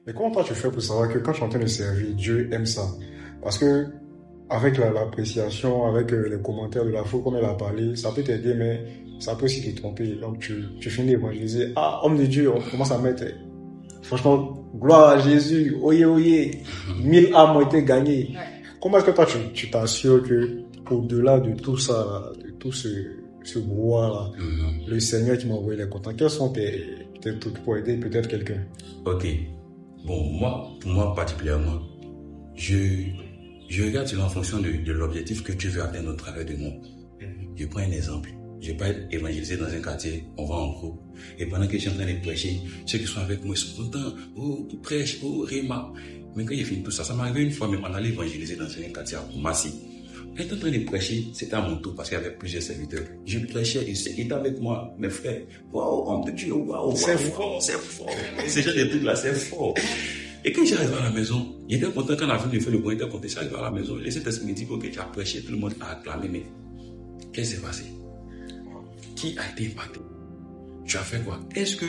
Mais comment toi tu fais pour savoir que quand tu es en train de servir, Dieu aime ça? Parce que avec l'appréciation, avec les commentaires de la foule, comme elle a parlé, ça peut t'aider, mais ça peut aussi te tromper. Donc tu finis d'évangéliser. Ah, homme de Dieu, on commence à mettre, franchement, gloire à Jésus, oyez, oyez, 1000 âmes ont été gagnées. Comment est-ce que toi tu t'assures que au-delà de tout ça, là, de tout ce brouhaha là, le Seigneur qui m'a envoyé les contacts, quels sont tes trucs pour aider peut-être quelqu'un? Ok. Bon, pour moi particulièrement, je regarde cela en fonction de l'objectif que tu veux atteindre au travers de moi. Je prends un exemple. Je vais pas évangéliser dans un quartier, on va en groupe. Et pendant que je suis en train de prêcher, ceux qui sont avec moi sont contents. Oh, tu prêches, oh, Réma. Mais quand j'ai fini tout ça, ça m'est arrivé une fois même, on allait évangéliser dans un quartier à Koumassi. Quand j'étais en train de prêcher, c'était à mon tour parce qu'il y avait plusieurs serviteurs. Je prêchais et ceux qui étaient avec moi, mes frères, waouh, homme de Dieu, waouh, c'est fort. Ces gens de trucs là, c'est fort. Et quand j'arrive à la maison, j'étais content quand on a venu faire le point, j'étais content, j'arrive à la maison, le Saint-Esprit me dit, ok, tu as prêché, tout le monde a acclamé, mais qu'est-ce qui s'est passé? Qui a été impacté? Tu as fait quoi? Est-ce que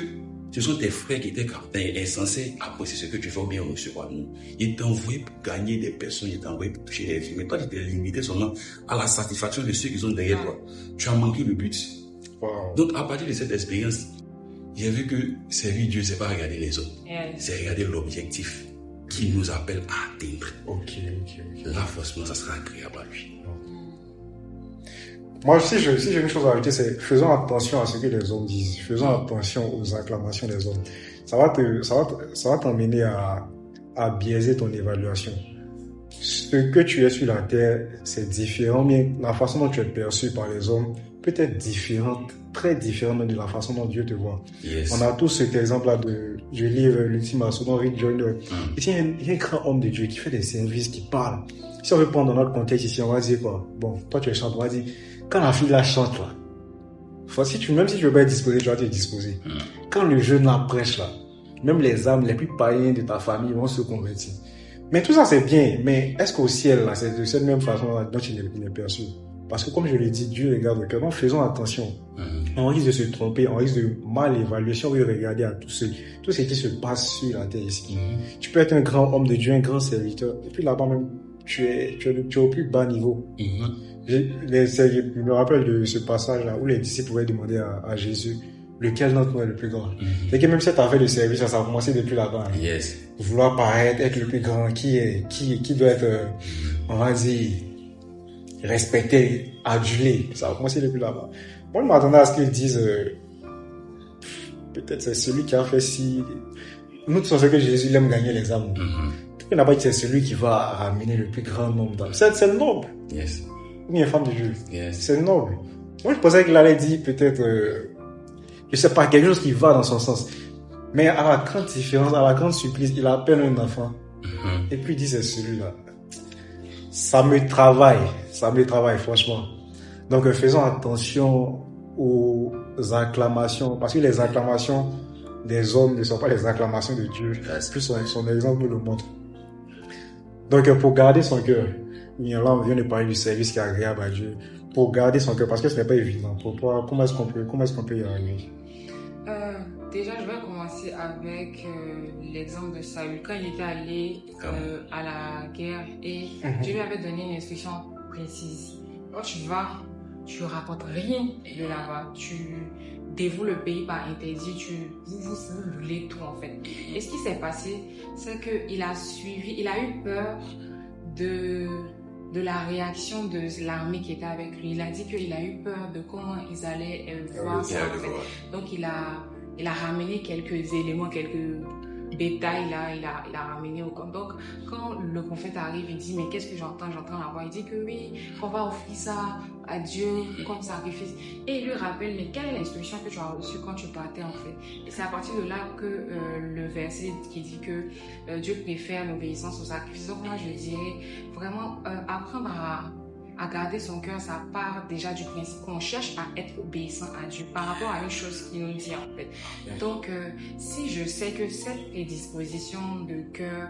ce sont tes frères qui étaient censés apprécier ce que tu fais ou bien recevoir? Non. Ils t'ont envoyé pour gagner des personnes, ils t'ont envoyé pour toucher des vies. Mais toi, tu t'es limité seulement à la satisfaction de ceux qui sont derrière toi. Tu as manqué le but. Wow. Donc, à partir de cette expérience, j'ai vu que servir Dieu, c'est pas regarder les autres. C'est regarder l'objectif qui nous appelle à atteindre. Ok. Là, forcément, ça sera agréable à lui. Moi, si j'ai une chose à ajouter, c'est faisons attention à ce que les hommes disent. Faisons attention aux acclamations des hommes. Ça va t'emmener à biaiser ton évaluation. Ce que tu es sur la terre, c'est différent, mais la façon dont tu es perçu par les hommes peut être différente, très différente de la façon dont Dieu te voit. Yes. On a tous cet exemple-là du livre L'Ultime Assaut dont Rick Joyner. Il y a un grand homme de Dieu qui fait des services, qui parle. Si on veut prendre dans notre contexte ici, on va dire quoi? Bon, toi tu es chanteur, on va dire, quand la fille la chante là, même si tu veux pas être disposé, tu vas te disposer. Quand le jeune la prêche là, même les âmes les plus païens de ta famille vont se convertir. Mais tout ça c'est bien, mais est-ce qu'au ciel là, c'est de cette même façon là dont il est perçu? Parce que comme je l'ai dit, Dieu regarde le cœur. Donc faisons attention. On risque de se tromper, on risque de mal évaluer si on veut regarder à tout ce qui se passe sur la terre ici. Tu peux être un grand homme de Dieu, un grand serviteur, et puis là-bas même, tu es au plus bas niveau. Je me rappelle de ce passage-là où les disciples pouvaient demander à Jésus lequel d'entre nous est le plus grand. C'est que même si tu as fait le service, ça a commencé depuis là-bas. Yes. Vouloir paraître, être le plus grand, qui doit être, on va dire, respecté, adulé. Ça a commencé depuis là-bas. Moi, je m'attendais à ce qu'ils disent, peut-être c'est celui qui a fait si. Nous, tous, c'est que Jésus il aime gagner les âmes. Il n'a pas dit c'est celui qui va ramener le plus grand nombre d'âmes. C'est noble. Yes. Une femme de Dieu. Yes. C'est noble. Moi, je pensais qu'il allait dire peut-être, je sais pas, quelque chose qui va dans son sens. Mais à la grande différence, à la grande surprise, il appelle un enfant. Et puis il dit c'est celui-là. Ça me travaille, franchement. Donc faisons attention aux acclamations, parce que les acclamations des hommes ne sont pas les acclamations de Dieu. Plus son exemple nous le montre. Donc pour garder son cœur, là on vient de parler du service qui est agréable à Dieu. Pour garder son cœur, parce que ce n'est pas évident. Comment est-ce qu'on peut y arriver? Déjà, je vais commencer avec l'exemple de Saül. Quand il était allé à la guerre et Dieu lui avait donné une instruction précise. Quand tu vas, tu ne rapportes rien de là-bas. Tu dévoues le pays par interdit. Vous brûlez tout en fait. Et ce qui s'est passé, c'est qu'il a eu peur de la réaction de l'armée qui était avec lui. Il a dit qu'il a eu peur de comment ils allaient voir ça en fait. Donc il a ramené quelques éléments, quelques bétails là, il a ramené au camp. Donc quand le prophète arrive, il dit mais qu'est-ce que j'entends la voix. Il dit que oui, qu'on va offrir ça à Dieu comme sacrifice. Et il lui rappelle mais quelle est l'instruction que tu as reçue quand tu partais en fait. Et c'est à partir de là que le verset qui dit que Dieu préfère l'obéissance au sacrifice. Donc moi je dirais vraiment apprendre à garder son cœur, ça part déjà du principe qu'on cherche à être obéissant à Dieu par rapport à une chose qu'il nous dit en fait. Donc, si je sais que cette prédisposition de cœur,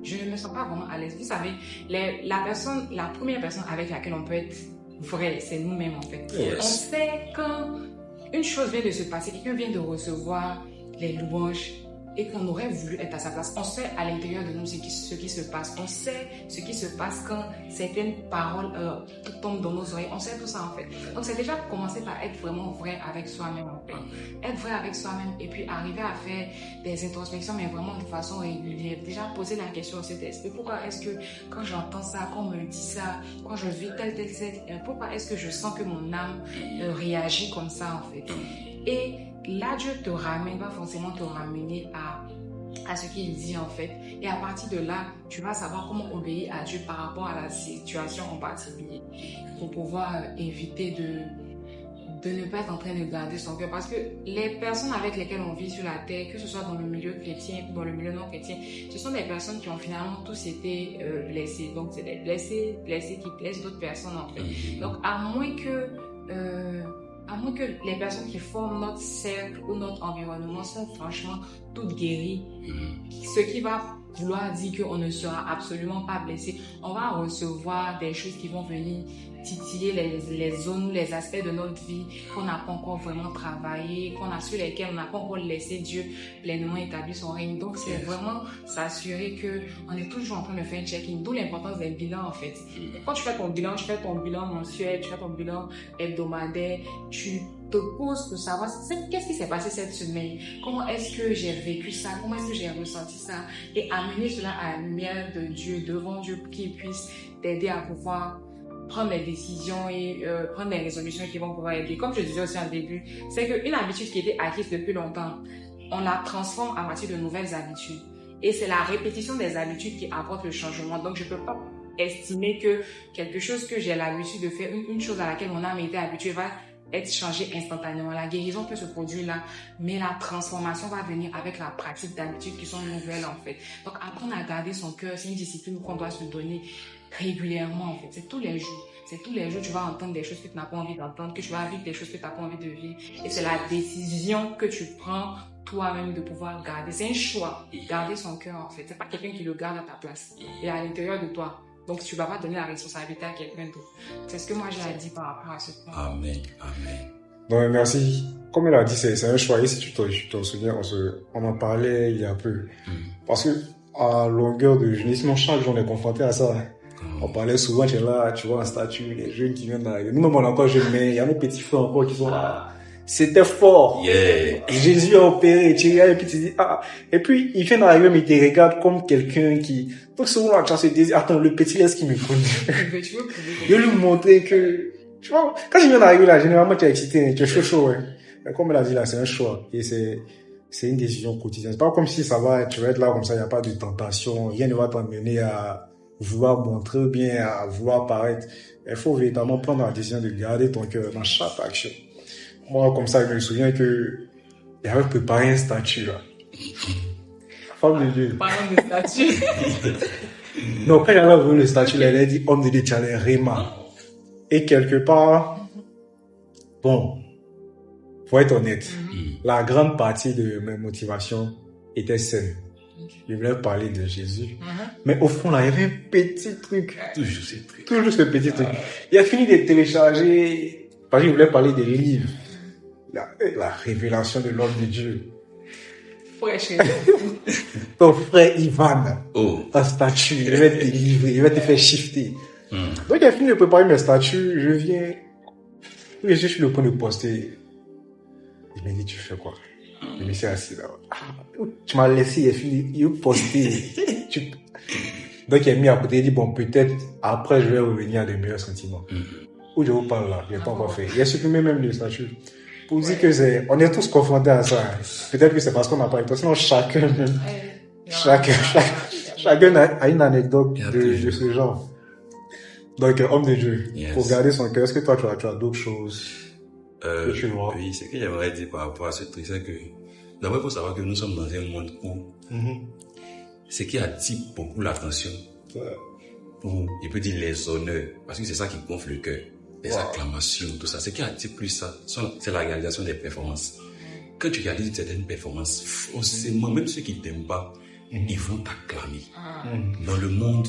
je ne me sens pas vraiment à l'aise. Vous savez, la première personne avec laquelle on peut être vrai, c'est nous-mêmes en fait. Yes. On sait quand une chose vient de se passer, quelqu'un vient de recevoir les louanges et qu'on aurait voulu être à sa place. On sait à l'intérieur de nous ce qui se passe. On sait ce qui se passe quand certaines paroles tombent dans nos oreilles. On sait tout ça en fait. Donc c'est déjà commencer par être vraiment vrai avec soi-même en fait. Être vrai avec soi-même et puis arriver à faire des introspections mais vraiment de façon régulière. Déjà poser la question au Saint-Esprit. Pourquoi est-ce que quand j'entends ça, quand on me dit ça, quand je vis tel, pourquoi est-ce que je sens que mon âme réagit comme ça en fait? Et là, Dieu va forcément te ramener à ce qu'il dit en fait. Et à partir de là, tu vas savoir comment obéir à Dieu par rapport à la situation en particulier pour pouvoir éviter de ne pas être en train de garder son cœur. Parce que les personnes avec lesquelles on vit sur la terre, que ce soit dans le milieu chrétien ou dans le milieu non chrétien, ce sont des personnes qui ont finalement tous été blessées. Donc c'est des blessés qui blessent d'autres personnes en fait. Donc à moins que les personnes qui forment notre cercle ou notre environnement sont franchement toutes guéries, ce qui va vouloir dire qu'on ne sera absolument pas blessé. On va recevoir des choses qui vont venir titiller les zones, les aspects de notre vie qu'on n'a pas encore vraiment travaillé, sur lesquels on n'a pas encore laissé Dieu pleinement établir son règne. Donc c'est vraiment s'assurer qu'on est toujours en train de faire un check-in, d'où l'importance d'un bilan en fait. Quand tu fais ton bilan mensuel, tu fais ton bilan hebdomadaire, tu te poses de savoir qu'est-ce qui s'est passé cette semaine, comment est-ce que j'ai vécu ça, comment est-ce que j'ai ressenti ça, et amener cela à la lumière de Dieu, devant Dieu, pour qu'il puisse t'aider à pouvoir prendre des décisions et prendre des résolutions qui vont pouvoir aider. Comme je disais aussi en début, c'est qu'une habitude qui était acquise depuis longtemps, on la transforme à partir de nouvelles habitudes. Et c'est la répétition des habitudes qui apporte le changement. Donc je ne peux pas estimer que quelque chose que j'ai l'habitude de faire, une chose à laquelle mon âme était habituée, va être changée instantanément. La guérison peut se produire là, mais la transformation va venir avec la pratique d'habitudes qui sont nouvelles en fait. Donc apprendre à garder son cœur, c'est une discipline qu'on doit se donner régulièrement en fait. C'est tous les jours. Tu vas entendre des choses que tu n'as pas envie d'entendre, que tu vas vivre des choses que tu n'as pas envie de vivre. Et c'est la décision que tu prends toi-même de pouvoir garder. C'est un choix. Garder son cœur en fait. C'est pas quelqu'un qui le garde à ta place. Il est à l'intérieur de toi. Donc, tu ne vas pas donner la responsabilité à quelqu'un d'autre. C'est ce que moi j'ai à dire par rapport à ce point. Amen. Donc, merci. Comme elle a dit, c'est un choix. Et si tu t'en souviens, on en parlait il y a peu. Parce que, à longueur de jeunesse, chaque jour, on est confronté à ça. On parlait souvent, tu es là, tu vois un statut, les jeunes qui viennent d'arriver. Nous-mêmes, on est encore jeunes, mais il y a nos petits frères encore qui sont là. C'était fort. Yeah. Jésus a opéré, tu regardes et puis tu dis, et puis, il vient d'arriver, mais il te regarde comme quelqu'un qui, donc souvent, tu as ce désir, attends, le petit, laisse qu'il me connaît. Je vais lui montrer que, tu vois, quand il vient d'arriver là, généralement, tu es excité, tu es chaud, ouais. Mais comme elle a dit là, c'est un choix. Et c'est une décision quotidienne. C'est pas comme si tu vas être là comme ça, il n'y a pas de tentation, rien ne va t'emmener à vouloir montrer ou bien à vouloir paraître. Il faut véritablement prendre la décision de garder ton cœur dans chaque action. Moi, comme ça, je me souviens que j'avais préparé un statut, là. Femme de Dieu. Parlons de statut. Non, quand j'avais vu le statut, là, elle a dit, homme de Dieu, tu as les Réma. Et quelque part, bon, faut être honnête, la grande partie de mes motivations était saine. Je voulais parler de Jésus. Mais au fond, là, il y avait un petit truc. Toujours ce truc. Toujours ce petit truc. Il a fini de télécharger, parce qu'il voulait parler des livres. La révélation de l'homme de Dieu. Ton frère Ivan, un statut, il va te livrer, il va te faire shifter. Donc, il a fini de préparer mes statuts, je viens, je suis sur le point de poster. Il m'a dit, tu fais quoi? Je me suis assis là. Tu m'as laissé, il a fini, il a posté. Donc, il a mis à côté, il a dit, bon, peut-être, après, je vais revenir à de meilleurs sentiments. Où je vous parle là, je n'ai pas encore fait. Il a supprimé même le statut. Pour dire que on est tous confrontés à ça. Peut-être que c'est parce qu'on n'a pas eu. Sinon, chacun a une anecdote de ce genre. Donc, homme de Dieu, pour garder son cœur, est-ce que toi, tu as d'autres choses que tu vois? Oui, ce que j'aimerais dire par rapport à ce truc, c'est que, d'abord, il faut savoir que nous sommes dans un monde où, ce qui attire beaucoup l'attention, pour, il peut dire les honneurs, parce que c'est ça qui gonfle le cœur. Les acclamations, tout ça. Ce qui attire plus ça, c'est la réalisation des performances. Quand tu réalises certaines performances, forcément, même ceux qui t'aiment pas, ils vont t'acclamer. Dans le monde,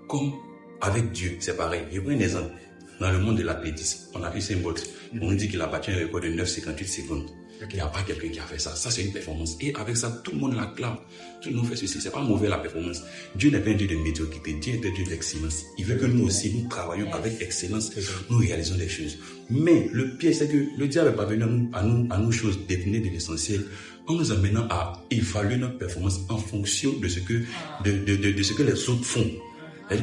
comme avec Dieu, c'est pareil. Je prends un exemple. Dans le monde de l'athlétisme, on a Usain Bolt. On nous dit qu'il a battu un record de 9,58 secondes. Il n'y a pas quelqu'un qui a fait ça. Ça, c'est une performance. Et avec ça, tout le monde l'acclame. Tout le monde fait ceci. C'est pas mauvais la performance. Dieu n'est pas un Dieu de médiocrité. Dieu est un Dieu d'excellence. Il veut que nous aussi, nous travaillions avec excellence. Nous réalisons des choses. Mais le piège, c'est que le diable n'est pas venu à nous choses définies de l'essentiel, en nous amenant à évaluer notre performance en fonction de ce que, de ce que les autres font.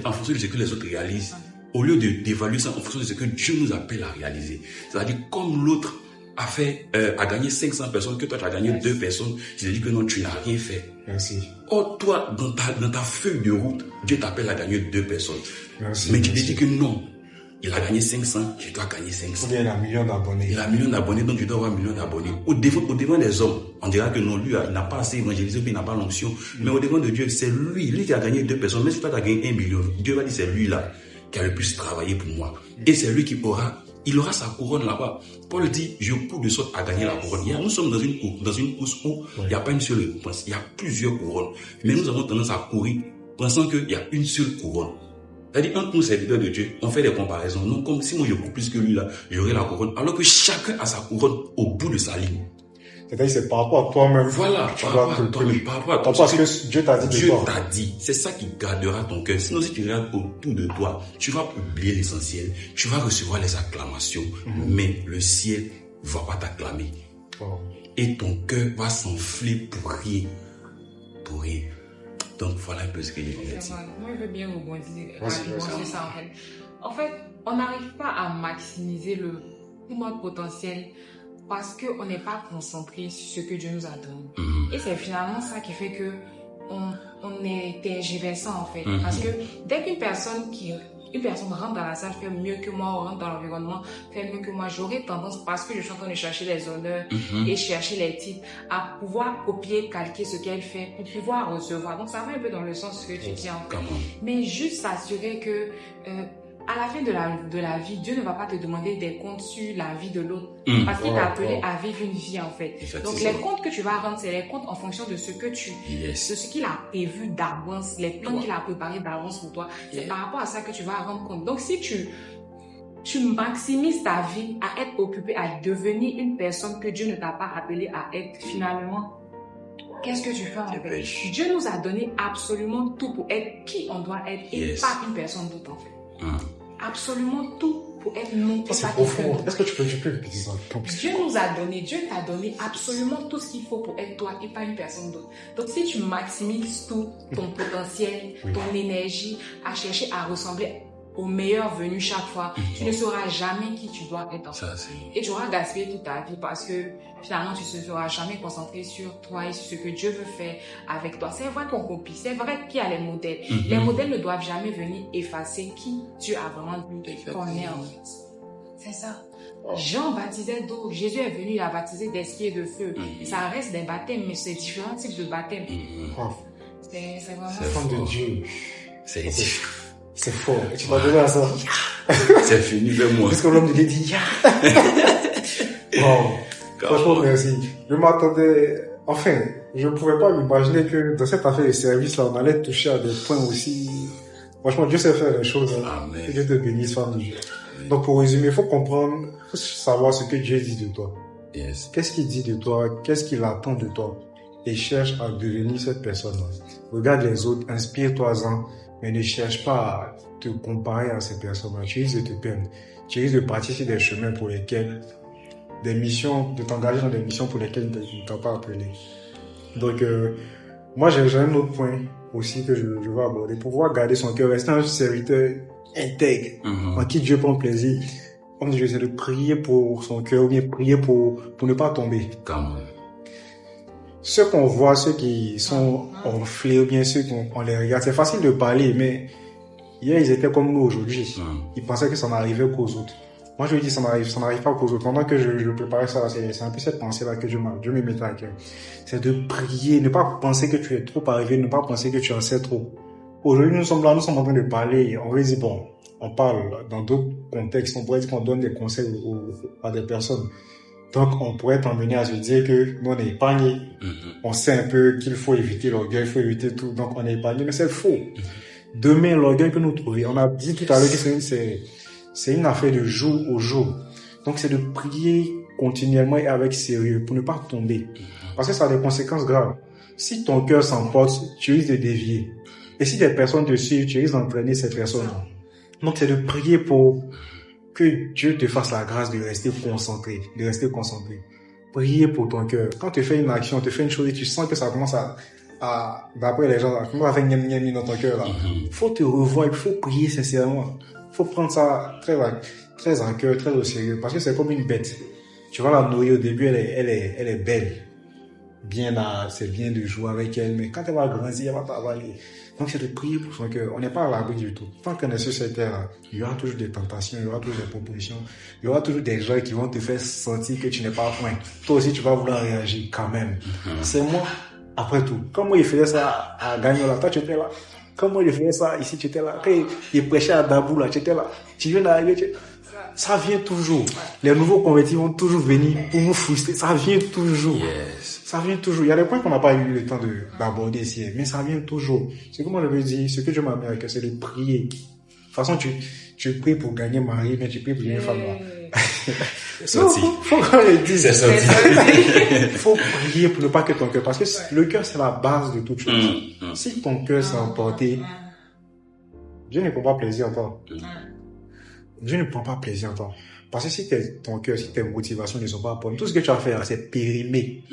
En fonction de ce que les autres réalisent. Au lieu d'évaluer ça en fonction de ce que Dieu nous appelle à réaliser. C'est-à-dire, comme l'autre a gagné 500 personnes, que toi tu as gagné 2 personnes, tu te dis que non, tu n'as rien fait. Merci. Or, toi, dans ta feuille de route, Dieu t'appelle à gagner 2 personnes. Merci. Mais tu te dis que non, il a gagné 500, je dois gagner 500. Ou bien il a 1 million d'abonnés. Il a 1 million d'abonnés, donc je dois avoir 1 million d'abonnés. Au devant des hommes, on dira que non, lui, il n'a pas assez évangélisé, il n'a pas l'onction. Mais au devant de Dieu, c'est lui qui a gagné 2 personnes. Même si toi tu as gagné 1 million, Dieu va dire c'est lui là qui a le plus travaillé pour moi. Et c'est lui qui aura sa couronne là-bas. Paul dit, je cours de sorte à gagner la couronne. Nous sommes dans une course où il n'y a pas une seule récompense, il y a plusieurs couronnes. Mais nous avons tendance à courir pensant qu'il y a une seule couronne. C'est-à-dire, entre nous, serviteurs de Dieu, on fait des comparaisons. Non, comme si moi je cours plus que lui là, j'aurai la couronne. Alors que chacun a sa couronne au bout de sa ligne. C'est-à-dire, c'est par rapport à toi-même. Voilà, par rapport à toi-même. Parce que Dieu t'a dit de toi. Dieu t'a dit. C'est ça qui gardera ton cœur. Sinon, si tu regardes autour de toi, tu vas oublier l'essentiel. Tu vas recevoir les acclamations. Mais le ciel ne va pas t'acclamer. Oh. Et ton cœur va s'enfler pour rien. Pour rien. Donc, voilà un peu ce que je voulais dire. Moi, je veux bien rebondir ça, en fait. En fait, on n'arrive pas à maximiser notre potentiel parce qu'on n'est pas concentré sur ce que Dieu nous a donné. Et c'est finalement ça qui fait que on est tergiversant, en fait. Parce que dès qu'une personne rentre dans la salle, fait mieux que moi, ou rentre dans l'environnement, fait mieux que moi, j'aurais tendance, parce que je suis en train de chercher les honneurs et chercher les titres, à pouvoir copier, calquer ce qu'elle fait pour pouvoir recevoir. Donc ça va un peu dans le sens que tu dis, en fait. Mais juste s'assurer que à la fin de la vie, Dieu ne va pas te demander des comptes sur la vie de l'autre. Parce qu'il t'a appelé à vivre une vie, en fait. Donc, les comptes que tu vas rendre, c'est les comptes en fonction de ce que de ce qu'il a prévu d'avance, les plans qu'il a préparés d'avance pour toi. C'est par rapport à ça que tu vas rendre compte. Donc, si tu maximises ta vie à être occupé, à devenir une personne que Dieu ne t'a pas appelé à être, finalement, qu'est-ce que tu fais, en fait? Dieu nous a donné absolument tout pour être qui on doit être et pas une personne d'autre, en fait. Absolument tout pour être non. C'est profond. Est-ce que tu peux dire ça? Dieu t'a donné absolument tout ce qu'il faut pour être toi et pas une personne d'autre. Donc si tu maximises tout, ton potentiel, ton énergie, à chercher à ressembler au meilleur venu chaque fois, tu ne sauras jamais qui tu dois être. Et tu auras gaspillé toute ta vie parce que finalement tu ne seras jamais concentré sur toi et sur ce que Dieu veut faire avec toi. C'est vrai qu'on copie, c'est vrai qu'il y a les modèles. Les modèles ne doivent jamais venir effacer qui Dieu a vraiment voulu qu'on est, en fait. C'est ça. Jean baptisait d'eau, Jésus est venu, il a baptisé d'esprit et de feu. Ça reste des baptêmes, mais c'est différents types de baptêmes. C'est vraiment... C'est femme de Dieu. C'est différent. C'est fort. Et tu m'as donné à ça. C'est fini de moi. Parce que l'homme il dit wow. Franchement, merci. Je m'attendais, enfin, je ne pouvais pas m'imaginer que dans cette affaire de service là, on allait toucher à des points aussi. Franchement, Dieu sait faire les choses. Amen. Que Dieu te bénisse, femme de Dieu. Donc, pour résumer, il faut comprendre, il faut savoir ce que Dieu dit de toi. Qu'est-ce qu'il dit de toi? Qu'est-ce qu'il attend de toi? Et cherche à devenir cette personne-là. Regarde les autres, inspire-toi-en. Mais ne cherche pas à te comparer à ces personnes-là. Tu risques de te perdre. Tu risques de partir sur des chemins pour lesquels, de t'engager dans des missions pour lesquelles tu ne t'as pas appelé. Donc, moi, j'ai un autre point aussi que je veux aborder. Pour pouvoir garder son cœur, rester un serviteur intègre, en qui Dieu prend plaisir. Comme je sais de prier pour son cœur ou bien prier pour ne pas tomber. Ceux qu'on voit, ceux qui sont enflés ou bien ceux qu'on les regarde, c'est facile de parler, mais hier ils étaient comme nous aujourd'hui. Ils pensaient que ça n'arrivait qu'aux autres. Moi je dis ça n'arrive pas qu'aux autres. Pendant que je préparais ça, c'est un peu cette pensée-là que Dieu me mettait à cœur. C'est de prier, ne pas penser que tu es trop arrivé, ne pas penser que tu en sais trop. Aujourd'hui nous sommes en train de parler, on va dire bon, on parle dans d'autres contextes, on pourrait dire qu'on donne des conseils à des personnes. Donc, on pourrait t'emmener à se dire que nous, on est épargnés. On sait un peu qu'il faut éviter l'orgueil, il faut éviter tout. Donc, on est épargnés, mais c'est faux. Demain, l'orgueil que nous trouvons, on a dit tout à l'heure que c'est une affaire de jour au jour. Donc, c'est de prier continuellement et avec sérieux pour ne pas tomber. Parce que ça a des conséquences graves. Si ton cœur s'emporte, tu risques de dévier. Et si des personnes te suivent, tu risques d'entraîner ces personnes. Donc, c'est de prier pour que Dieu te fasse la grâce de rester concentré, Prier pour ton cœur. Quand tu fais une action, tu fais une chose et tu sens que ça commence d'après les gens, ça commence à faire gnem dans ton cœur, là. Faut te revoir, il faut prier sincèrement. Faut prendre ça très en cœur, très au sérieux, parce que c'est comme une bête. Tu vas la nourrir au début, elle est belle. C'est bien de jouer avec elle, mais quand elle va grandir, elle va t'avaler. Donc c'est de prier pour son cœur. On n'est pas à l'abri du tout. Tant qu'on est sur cette terre, il y aura toujours des tentations, il y aura toujours des propositions, il y aura toujours des gens qui vont te faire sentir que tu n'es pas point. Toi aussi, tu vas vouloir réagir quand même. C'est moi, après tout. Comme moi, il faisait ça à Gagnola, toi, tu étais là. Comme moi, il faisait ça ici, tu étais là. Quand il prêchait à Dabou, là, tu étais là. Tu viens d'arriver, ça vient toujours. Les nouveaux convertis vont toujours venir pour nous frustrer. Ça vient toujours. Yes. Ça vient toujours. Il y a des points qu'on n'a pas eu le temps d'aborder ici, mais ça vient toujours. C'est comme je veux dire, ce que Dieu m'a mis à cœur, c'est de prier. De toute façon, tu pries pour gagner mari, mais tu pries pour gagner femme. Sorti. Faut qu'on le dise. C'est sorti. Faut prier pour ne pas que ton cœur, parce que le cœur, c'est la base de toute chose. Si ton cœur s'est emporté, Dieu ne prend pas plaisir en toi. Dieu ne prend pas plaisir en toi. Parce que si ton cœur, si tes motivations ne sont pas bonnes, tout ce que tu vas faire, c'est périmé.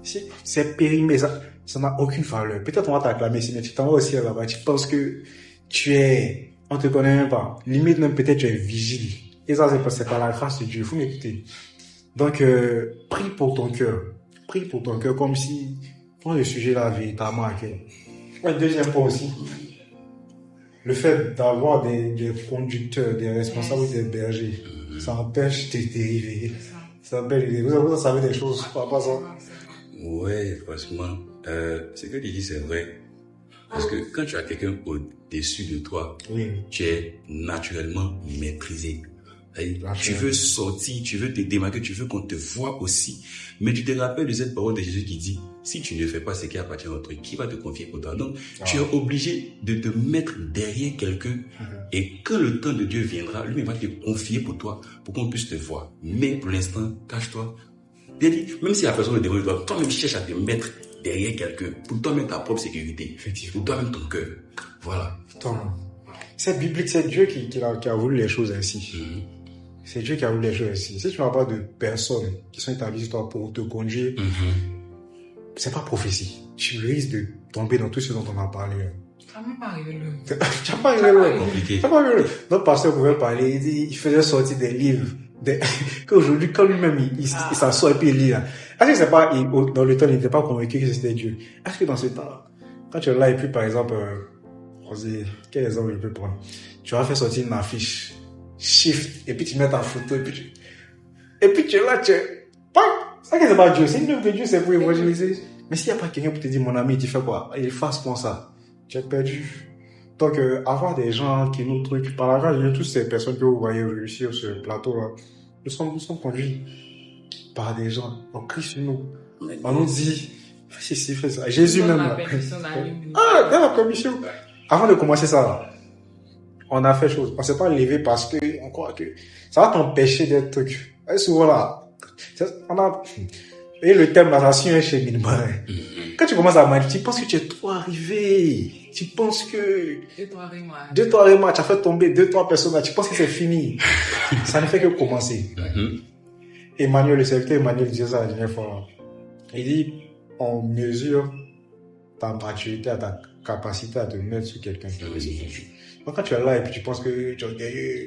Si c'est périmé, ça n'a aucune valeur. Peut-être on va t'acclamer ici, mais tu t'en vas aussi là-bas. Tu penses que on te connaît même pas. Limite même peut-être tu es vigile. Et ça, c'est par la grâce de Dieu. Il faut m'écouter. Donc, prie pour ton cœur. Prie pour ton cœur comme si, prends le sujet là véritablement à cœur. Un deuxième point aussi. Le fait d'avoir des conducteurs, des responsables, des bergers, ça empêche de dériver. Ça empêche de dériver. Vous savez des choses par rapport à ça? Ouais, franchement, ce que tu dis, c'est vrai. Parce que quand tu as quelqu'un au-dessus de toi, tu es naturellement maîtrisé. Tu veux sortir, tu veux te démarquer, tu veux qu'on te voie aussi. Mais tu te rappelles de cette parole de Jésus qui dit, si tu ne fais pas ce qui appartient à autrui, qui va te confier pour toi? Donc, tu es obligé de te mettre derrière quelqu'un. Et quand le temps de Dieu viendra, lui va te confier pour toi, pour qu'on puisse te voir. Mais pour l'instant, cache-toi. Même si la personne ne dérange pas, toi-même cherche à te mettre derrière quelqu'un, pour toi-même ta propre sécurité, pour toi-même ton cœur. Voilà. C'est biblique, c'est Dieu qui a voulu les choses ainsi. C'est Dieu qui a voulu les choses ainsi. Si tu n'as pas de personnes qui sont établies sur toi pour te conduire, c'est pas prophétie. Tu risques de tomber dans tout ce dont on a parlé. Tu n'as même pas arrivé là. Tu n'as pas arrivé là. Notre pasteur pouvait parler, il faisait sortir des livres. Qu'aujourd'hui, quand lui-même il s'assoit et puis il lit là. Est-ce que c'est pas, dans le temps, il n'était pas convaincu que c'était Dieu? Est-ce que dans ce temps, quand tu es là et puis par exemple, quel exemple je peux prendre? Tu vas faire sortir une affiche, shift, et puis tu mets ta photo, et puis tu es là, ça que c'est pas Dieu, c'est une œuvre de Dieu, c'est pour évangéliser. Mais s'il n'y a pas quelqu'un pour te dire, mon ami, tu fais quoi? Il fasse comme ça. Tu es perdu. Donc, avoir des gens qui nous truquent, par la grâce de Dieu, toutes ces personnes que vous voyez réussir sur ce plateau-là, nous sommes conduits par des gens. On crie sur nous. On nous dit, fais ceci, fais ça. Jésus même. Dans la commission. Avant de commencer ça, on a fait chose. On s'est pas levé parce que on croit que ça va t'empêcher d'être truc. Et souvent là, et le thème là, ça suit un cheminement. Quand tu commences à mentir, tu penses que tu es trop arrivé. Tu penses que 2-3 remarques, tu as fait tomber 2-3 personnes là, tu penses que c'est fini. Ça ne fait que commencer. Emmanuel, le serviteur Emmanuel disait ça la dernière fois. Il dit, on mesure ta maturité, ta capacité à te mettre sur quelqu'un qui veut se faire. Donc quand tu es là et puis tu penses que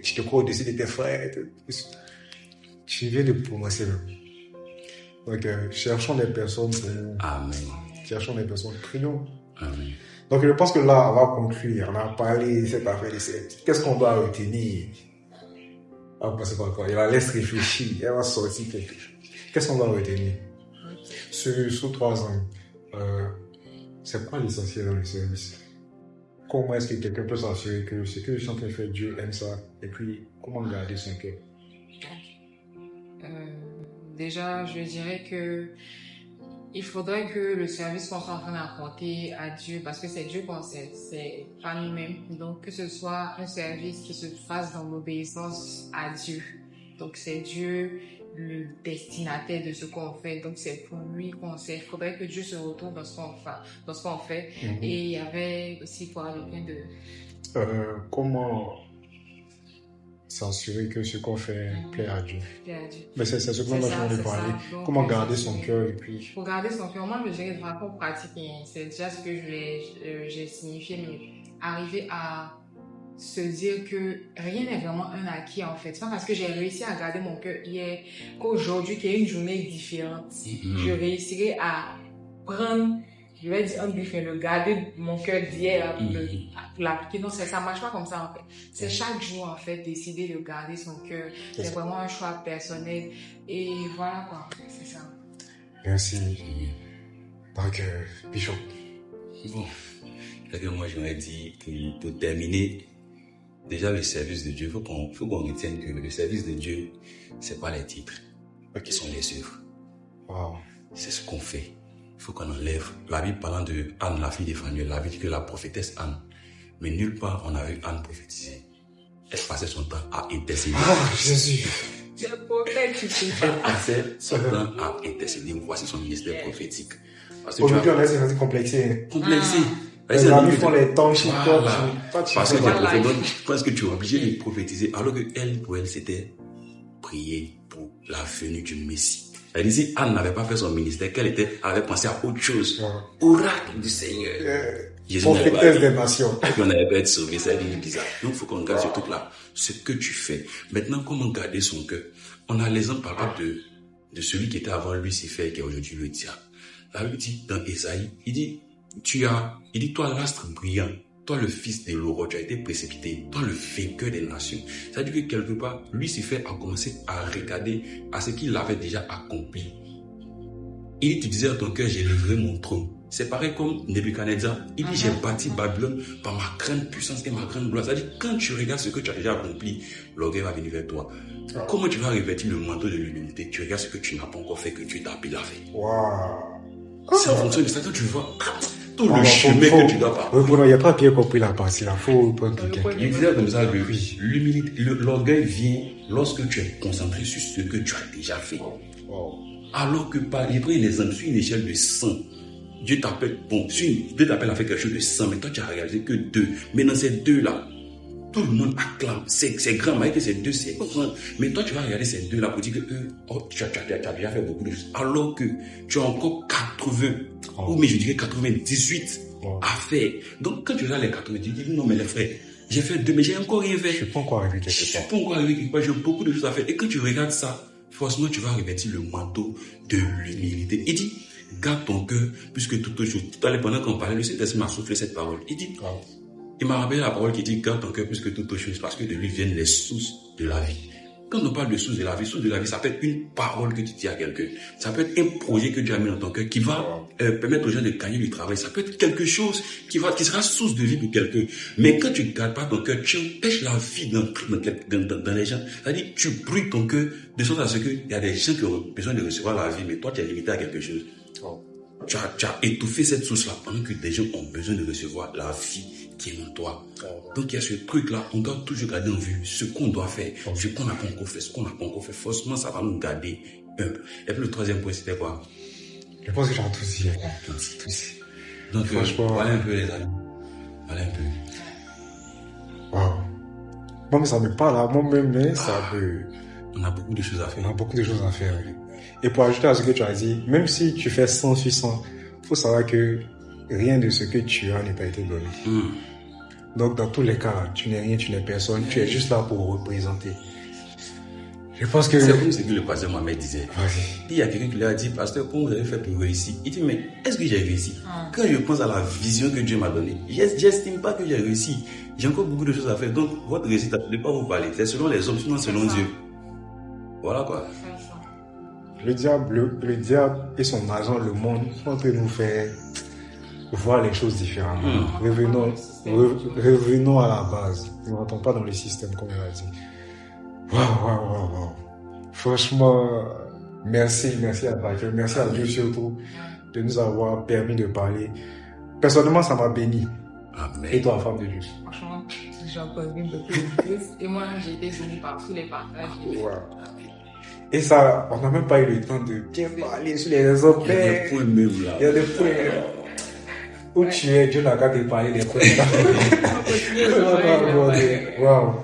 tu te crois au-dessus de tes frères, tu viens de commencer là. Donc cherchons des personnes pour nous. Amen. Cherchons des personnes, prions. Amen. Donc je pense que là, on va conclure. On a parlé de cette affaire. Qu'est-ce qu'on doit retenir? On va passer par quoi? Il la laisse réfléchir. Elle va sortir quelque chose. Qu'est-ce qu'on doit retenir? Sur 3 ans, c'est quoi l'essentiel dans le service? Comment est-ce que quelqu'un peut s'assurer que ce que je suis en train de faire, Dieu aime ça? Et puis, comment garder son cœur? Déjà, je dirais que il faudrait que le service qu'on soit en train d'apporter à Dieu, parce que c'est Dieu qu'on sert, c'est pas nous-mêmes. Donc, que ce soit un service qui se fasse dans l'obéissance à Dieu. Donc, c'est Dieu le destinataire de ce qu'on fait. Donc, c'est pour lui qu'on sert. Il faudrait que Dieu se retrouve dans ce qu'on fait. Et il y avait aussi quoi, le bien de... comment s'assurer que ce qu'on fait plaît à Dieu. Mais c'est ce que moi je voulais parler. Comment garder son cœur et puis... Pour garder son cœur, moi je dirais de façon pratique, c'est déjà ce que j'ai signifié, mais arriver à se dire que rien n'est vraiment un acquis en fait. C'est pas parce que j'ai réussi à garder mon cœur hier qu'aujourd'hui, qu'il y a une journée différente, je réussirai à prendre, je vais dire le garder mon cœur d'hier pour l'appliquer. Non, ça marche pas comme ça en fait. C'est chaque jour en fait décider de garder son cœur. C'est vraiment un choix personnel et voilà quoi. C'est ça. Merci. Donc, Bishop. Bon, c'est que moi j'aurais dit pour terminer, déjà le service de Dieu, faut qu'on retienne que le service de Dieu, c'est pas les titres, qui sont les œuvres. Wow. C'est ce qu'on fait. Il faut qu'on enlève. La Bible parlant de Anne, la fille de Phanuel, la Bible dit que la prophétesse Anne, mais nulle part on a vu Anne prophétiser. Elle passait son temps à intercéder. Ah, Jésus. C'est prophète, tu sais pas. Elle passait son temps à intercéder. Voici son ministère prophétique. Aujourd'hui, on est complexé. Complexé. Les amis font les temps chez toi. Parce que tu es prophète, donc je pense que tu es obligé de prophétiser. Alors que pour elle, c'était prier pour la venue du Messie. Elle disait, si Anne n'avait pas fait son ministère, qu'elle avait pensé à autre chose. Oracle du Seigneur. Prophétesse des nations. Et puis on avait pas été sauvé, ça devient bizarre. Donc il faut qu'on garde ce truc-là. Ce que tu fais. Maintenant, comment garder son cœur? On a l'exemple par exemple de celui qui était avant Lucifer, qui est aujourd'hui le diable. La Bible dit dans Ésaïe, il dit, toi l'astre brillant, toi le fils de l'aurore, tu as été précipité, toi le vainqueur des nations. Ça veut dire que quelque part, Lucifer a commencé à regarder à ce qu'il avait déjà accompli. Il dit, tu disais à ton cœur, j'ai livré mon trône. C'est pareil comme Nebuchadnezzar. Il dit, j'ai bâti Babylone par ma grande puissance et ma grande gloire. C'est-à-dire, quand tu regardes ce que tu as déjà accompli, l'orgueil va venir vers toi. Comment tu vas revêtir le manteau de l'humilité? Tu regardes ce que tu n'as pas encore fait, que Dieu t'a appelé à faire. Wow. C'est en fonction de ça que tu vois tout le chemin que tu dois pas. Il n'y a pas bien compris la partie là. Faut prendre quelqu'un. Il disait comme ça, l'humilité, l'orgueil vient lorsque tu es concentré sur ce que tu as déjà fait. Alors que j'ai pris un exemple sur une échelle de 100. Dieu t'appelle à faire quelque chose de 100, mais toi tu as réalisé que 2. Mais dans ces 2-là, tout le monde acclame. C'est grand, mais que ces 2, c'est grand. Mais toi tu vas regarder ces 2-là pour dire que tu as déjà fait beaucoup de choses. Alors que tu as encore 80, ou mais je dirais 98 à faire. Donc quand tu regardes les 90, tu dis non mais les frères, j'ai fait 2, mais j'ai encore rien fait. Je ne suis pas encore arrivé quelque part. J'ai beaucoup de choses à faire. Et quand tu regardes ça, forcément tu vas revêtir le manteau de l'humilité. Il dit, garde ton cœur, puisque toute chose. Tout à l'heure, pendant qu'on parlait, le Saint-Esprit m'a soufflé cette parole. Il dit, il m'a rappelé la parole qui dit, garde ton cœur, puisque toute chose, parce que de lui viennent les sources de la vie. Quand on parle de source de la vie, ça peut être une parole que tu dis à quelqu'un. Ça peut être un projet que tu as mis dans ton cœur qui va permettre aux gens de gagner du travail. Ça peut être quelque chose qui sera source de vie pour quelqu'un. Mais quand tu ne gardes pas ton cœur, tu empêches la vie dans les gens. C'est-à-dire, tu brûles ton cœur de sorte à ce qu'il y a des gens qui ont besoin de recevoir la vie, mais toi, tu es limité à quelque chose. Tu as étouffé cette source-là pendant que des gens ont besoin de recevoir la vie qui est en toi. Donc il y a ce truc-là, on doit toujours garder en vue ce qu'on doit faire, ce qu'on n'a pas encore fait, Forcément, ça va nous garder humble. Et puis le troisième point, c'était quoi? Je pense que j'ai tout dit. Donc franchement, voilà un peu les amis. Voilà un peu. Wow. Moi, mais ça me parle à moi-même, mais ça peut... On a beaucoup de choses à faire. Et pour ajouter à ce que tu as dit, même si tu fais 100 sur 100, il faut savoir que rien de ce que tu as n'a pas été donné. Donc, dans tous les cas, tu n'es rien, tu n'es personne, tu es juste là pour représenter. Je pense que... C'est comme ce que le pasteur Mohamed disait. Il y a quelqu'un qui lui a dit, pasteur, comment vous avez fait pour réussir? Il dit, mais est-ce que j'ai réussi? Quand je pense à la vision que Dieu m'a donnée, j'estime pas que j'ai réussi. J'ai encore beaucoup de choses à faire. Donc, votre réussite, je ne vais pas vous parler. C'est selon les hommes, sinon selon Dieu. Voilà quoi. Le diable et son agent, le monde, sont en train de nous faire voir les choses différemment. Revenons à la base. Ne rentrons pas dans le système, comme on l'a dit. Wow. Franchement, merci à Dieu. Merci à Dieu surtout de nous avoir permis de parler. Personnellement, ça m'a béni. Amen. Et toi, femme de Dieu? Franchement, j'en connais beaucoup plus. Et moi, j'ai été bénie par tous les partages. Wow. Et ça, on n'a même pas eu le temps de bien parler sur les réseaux. Il y a des points même là. Il y a des points. Où tu es, Dieu n'a qu'à te parler des points. Wow.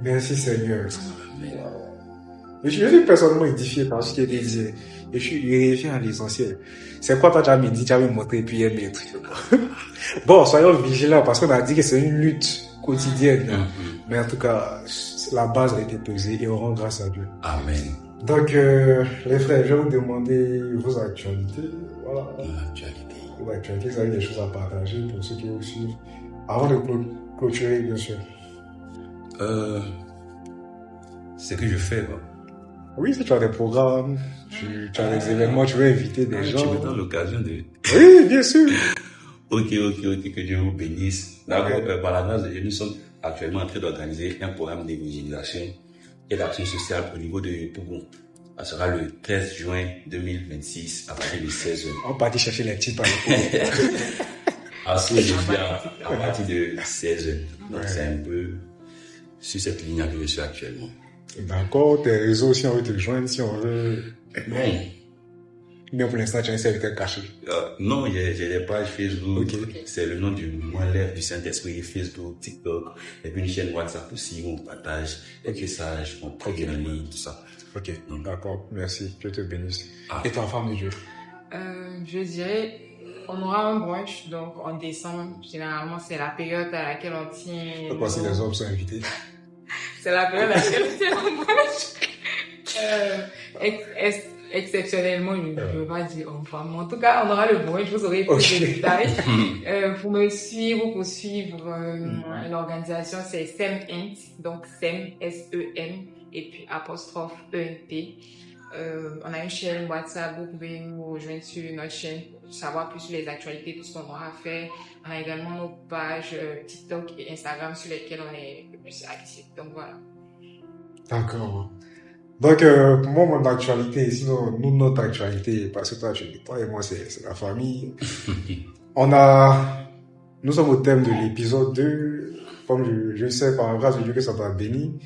Merci Seigneur. Je suis personnellement édifié par ce qui a été dit. Et je suis vérifié à l'essentiel. C'est quoi toi tu as dit, tu as montré puis un maître. Bon, soyons vigilants parce qu'on a dit que c'est une lutte quotidienne. Mais en tout cas, la base a été posée et on rend grâce à Dieu. Amen. Donc, les frères, je vais vous demander vos actualités. Voilà. Vos actualités, vous avez des choses à partager pour ceux qui vous suivent. Avant de clôturer, bien sûr. Ce que je fais, quoi. Oui, si tu as des programmes, tu as des événements, tu veux inviter des gens. Tu me donnes l'occasion de... Oui, bien sûr. Ok, que Dieu vous bénisse. D'accord, par la grâce de Dieu, nous sommes actuellement en train d'organiser un programme d'évangélisation et d'action sociale au niveau de Togo. Ça sera le 13 juin 2026 à partir de 16h. On va partir chercher les petits par à partir de 16h. Donc c'est un peu sur cette ligne que je suis actuellement. D'accord, tes réseaux, si on veut te joindre, si on veut... Non. Mais pour l'instant, tu as un serviteur caché. Non, j'ai des pages Facebook. Okay. C'est le nom du Moelle du Saint-Esprit, Facebook, TikTok. Et puis une chaîne WhatsApp aussi où on partage des messages, on prend en ligne, tout ça. Ok, d'accord, merci, Dieu te bénisse. Et ta femme de Dieu? Je dirais, on aura un brunch, donc en décembre, généralement c'est la période à laquelle on tient... Pourquoi si les hommes sont invités? C'est la période à laquelle on tient un brunch. Exceptionnellement, je ne veux pas dire enfant, mais en tout cas, on aura le brunch, vous aurez plus de détails. Pour me suivre, pour suivre l'organisation, c'est SEM-ENT, donc SEM, S-E-M, et puis apostrophe E-N-T. On a une chaîne WhatsApp, vous pouvez nous rejoindre sur notre chaîne pour savoir plus sur les actualités, tout ce qu'on aura fait. On a également nos pages TikTok et Instagram sur lesquelles on est le plus actif. Donc voilà. D'accord. Donc, moi, mon actualité, sinon, nous, notre actualité, parce que toi et moi, c'est la famille. Nous sommes au thème de l'épisode 2. Comme je sais par grâce de Dieu que ça t'a béni.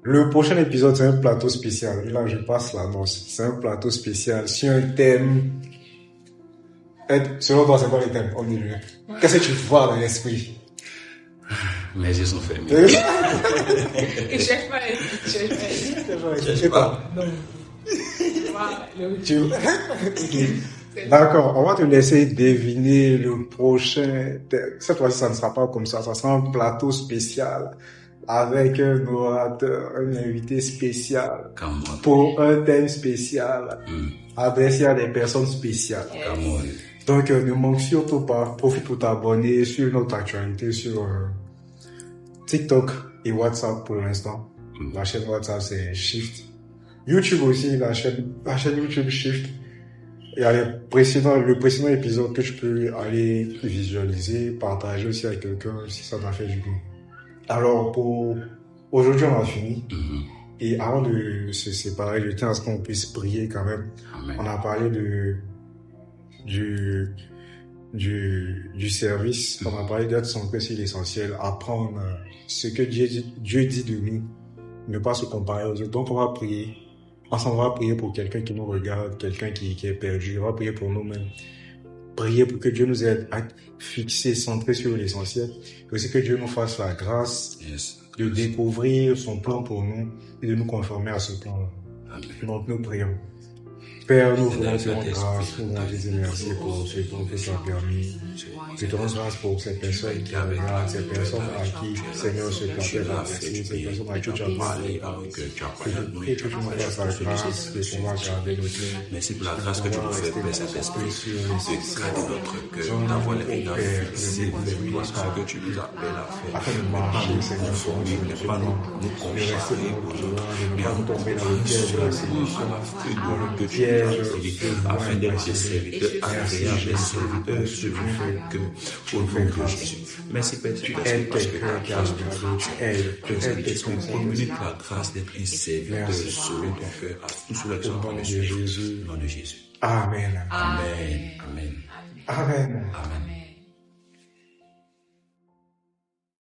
Le prochain épisode, c'est un plateau spécial. Et là, je passe l'annonce. C'est un plateau spécial sur un thème. Selon toi, c'est quoi le thème? On dit le. Qu'est-ce que tu vois dans l'esprit? Mes yeux sont fermés. Et je sais pas. Non. D'accord, on va te laisser deviner le prochain thème. Cette fois-ci, ça ne sera pas comme ça. Ça sera un plateau spécial avec un orateur, un invité spécial pour un thème spécial adressé à des personnes spéciales. Donc, ne manque surtout pas. Profite pour t'abonner sur notre actualité sur TikTok et WhatsApp pour l'instant. La chaîne WhatsApp, c'est Shift. YouTube aussi, la chaîne YouTube Shift. Il y a le précédent épisode que tu peux aller visualiser, partager aussi avec quelqu'un si ça t'a fait du bien. Alors, pour aujourd'hui, on a fini. Et avant de se séparer, je tiens à ce qu'on puisse prier quand même. Amen. On a parlé du service. On a parlé d'être centré sur l'essentiel, apprendre ce que Dieu dit de nous, ne pas se comparer aux autres. Donc, on va prier. Ensemble, on va prier pour quelqu'un qui nous regarde, quelqu'un qui est perdu. On va prier pour nous-mêmes. Prier pour que Dieu nous aide à fixer, centrer sur l'essentiel. Et aussi que Dieu nous fasse la grâce de découvrir son plan pour nous et de nous conformer à ce plan. Donc nous prions. Père, nous voulons te rendre grâce, nous voulons te dire merci pour ce temps que tu as permis. Je te rends grâce pour ces personnes qui regardent, ces personnes à qui, Seigneur, ce plateau est adressé, ces personnes à qui tu as parlé. Je prie que tu nous fasses la grâce de pouvoir garder nos cœurs. Merci pour la grâce que tu nous fais, Père Saint-Esprit, de garder notre cœur, d'avoir les regards fixés sur ce que tu nous appelles à faire. Afin de marcher, Seigneur, sur nous, ne pas nous consacrer aux autres, mais à nous tomber dans le piège de la séduction, dans le piège afin d'être des serviteurs agréables, des serviteurs celui que au nom de Jésus. Merci Père, tu aides parce que ta grâce tu aides, communique la grâce d'être un serviteur selon ton cœur à tous ceux qui sont dans Jésus. Amen. Amen. Amen. Amen. Amen.